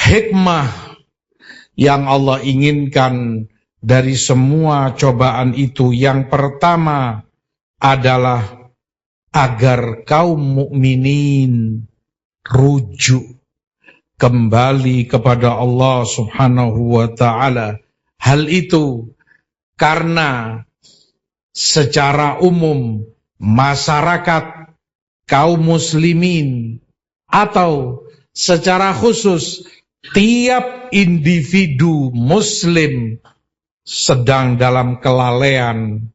Hikmah yang Allah inginkan dari semua cobaan itu, yang pertama adalah agar kaum mukminin rujuk kembali kepada Allah Subhanahu wa ta'ala. Hal itu karena secara umum masyarakat kaum muslimin atau secara khusus tiap individu muslim sedang dalam kelalaian,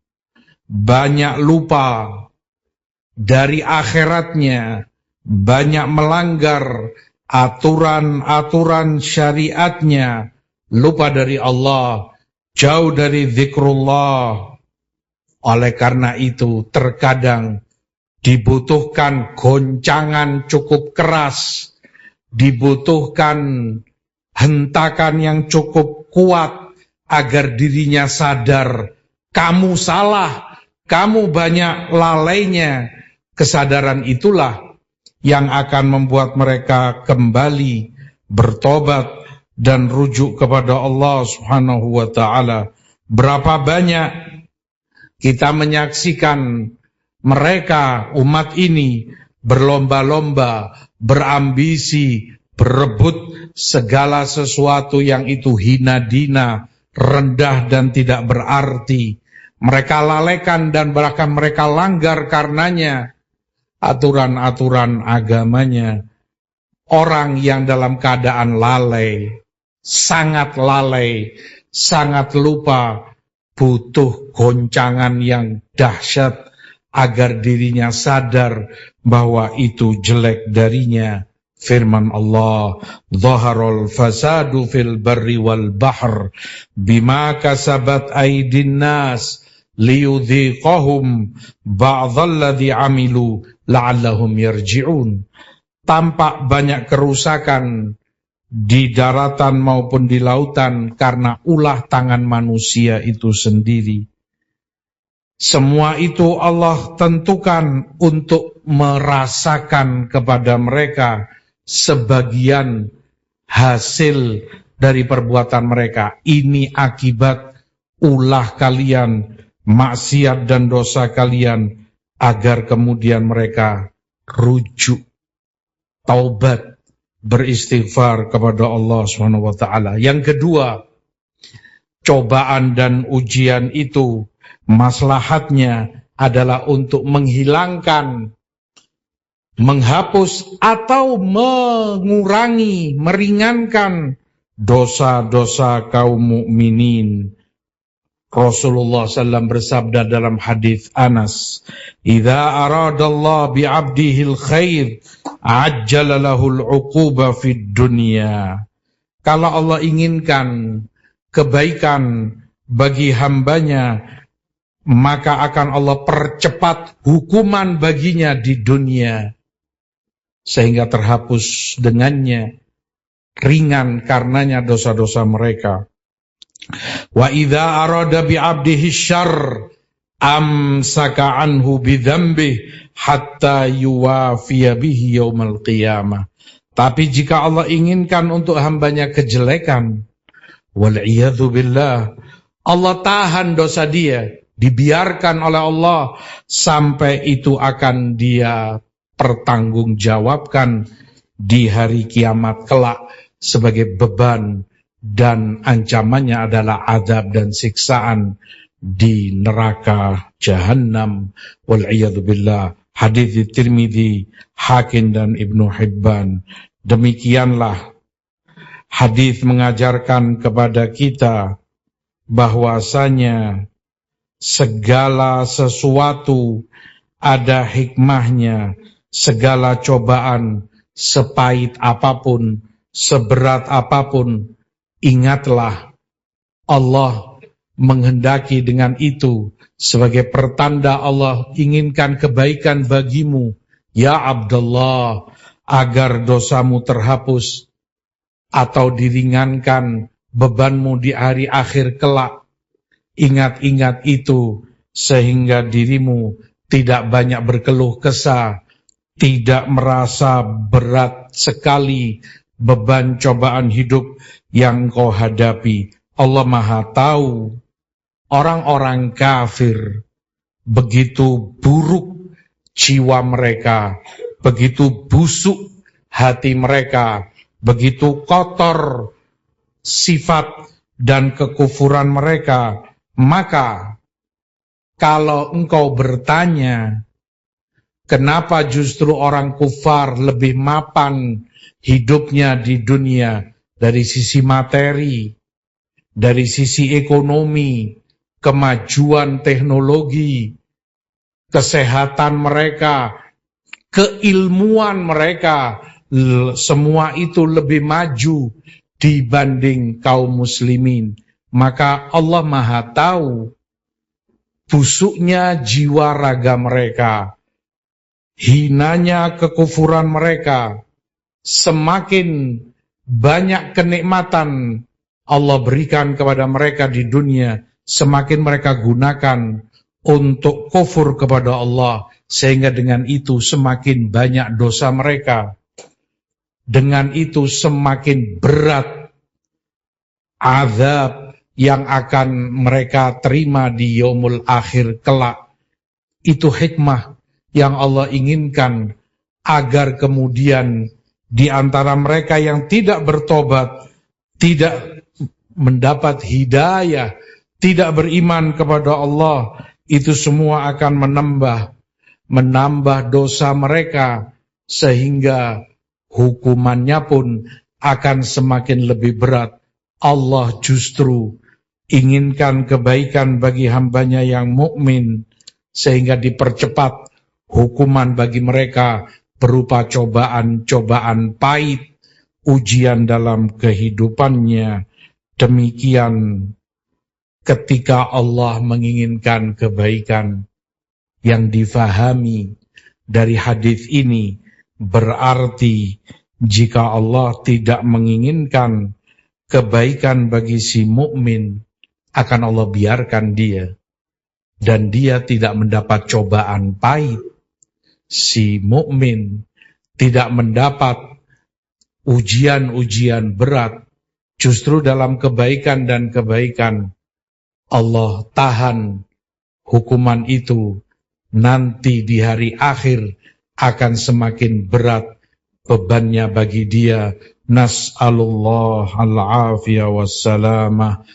banyak lupa dari akhiratnya, banyak melanggar aturan-aturan syariatnya, lupa dari Allah, jauh dari zikrullah. Oleh karena itu terkadang dibutuhkan goncangan cukup keras, dibutuhkan hentakan yang cukup kuat agar dirinya sadar, kamu salah, kamu banyak lalainya. Kesadaran itulah yang akan membuat mereka kembali bertobat dan rujuk kepada Allah Subhanahu wa ta'ala. Berapa banyak kita menyaksikan mereka, umat ini, berlomba-lomba, berambisi, berebut segala sesuatu yang itu hina dina, rendah dan tidak berarti. Mereka lalaikan dan bahkan mereka langgar karenanya aturan-aturan agamanya. Orang yang dalam keadaan lalai, sangat lupa, butuh goncangan yang dahsyat agar dirinya sadar bahwa itu jelek darinya. Firman Allah, "Dhaharul fasadu fil barri wal bahr bima kasabat aydin nas liyudhiqahum ba'dalladzi 'amilu la'allahum yarji'un." Tampak banyak kerusakan di daratan maupun di lautan karena ulah tangan manusia itu sendiri. Semua itu Allah tentukan untuk merasakan kepada mereka sebagian hasil dari perbuatan mereka. Ini akibat ulah kalian, maksiat dan dosa kalian, agar kemudian mereka rujuk, taubat, beristighfar kepada Allah SWT. Yang kedua, cobaan dan ujian itu maslahatnya adalah untuk menghilangkan, menghapus atau mengurangi, meringankan dosa-dosa kaum mukminin. Rasulullah SAW bersabda dalam hadis Anas, "Idza aradallahu bi'abdihil khair, ajjala lahul 'uquba fid dunya." Kalau Allah inginkan kebaikan bagi hambanya, maka akan Allah percepat hukuman baginya di dunia, sehingga terhapus dengannya, ringan karenanya dosa-dosa mereka. Wa idza arada bi 'abdihi syarr amsaka anhu bi dzambihi hatta yuwafiya bihi yaumal qiyamah. Tapi jika Allah inginkan untuk hambanya kejelekan, wal iyadzu billah, Allah tahan dosa dia, dibiarkan oleh Allah sampai itu akan dia pertanggungjawabkan di hari kiamat kelak sebagai beban, dan ancamannya adalah azab dan siksaan di neraka Jahannam. Wal'iyadu billah. Hadits Tirmidzi, Hakim dan Ibnu Hibban. Demikianlah hadits mengajarkan kepada kita bahwasanya segala sesuatu ada hikmahnya. Segala cobaan, sepahit apapun, seberat apapun, ingatlah Allah menghendaki dengan itu sebagai pertanda Allah inginkan kebaikan bagimu, ya Abdullah, agar dosamu terhapus atau diringankan bebanmu di hari akhir kelak. Ingat-ingat itu sehingga dirimu tidak banyak berkeluh kesah, tidak merasa berat sekali beban cobaan hidup yang kau hadapi. Allah Maha tahu orang-orang kafir begitu buruk jiwa mereka, begitu busuk hati mereka, begitu kotor sifat dan kekufuran mereka. Maka kalau engkau bertanya, kenapa justru orang kufar lebih mapan hidupnya di dunia dari sisi materi, dari sisi ekonomi, kemajuan teknologi, kesehatan mereka, keilmuan mereka, semua itu lebih maju dibanding kaum muslimin. Maka Allah Maha tahu busuknya jiwa raga mereka, hinanya kekufuran mereka. Semakin banyak kenikmatan Allah berikan kepada mereka di dunia, semakin mereka gunakan untuk kufur kepada Allah, sehingga dengan itu semakin banyak dosa mereka. Dengan itu semakin berat azab yang akan mereka terima di yaumul akhir kelak. Itu hikmah yang Allah inginkan, agar kemudian di antara mereka yang tidak bertobat, tidak mendapat hidayah, tidak beriman kepada Allah, itu semua akan menambah dosa mereka, sehingga hukumannya pun akan semakin lebih berat. Allah justru inginkan kebaikan bagi hambanya yang mukmin, sehingga dipercepat hukuman bagi mereka berupa cobaan-cobaan pahit, ujian dalam kehidupannya. Demikian ketika Allah menginginkan kebaikan. Yang difahami dari hadis ini berarti jika Allah tidak menginginkan kebaikan bagi si mukmin, akan Allah biarkan dia, dan dia tidak mendapat cobaan pahit. Si mukmin tidak mendapat ujian-ujian berat. Justru dalam kebaikan dan kebaikan Allah tahan hukuman itu. Nanti di hari akhir akan semakin berat bebannya bagi dia. Nas'alullah al-afiyah wassalamah.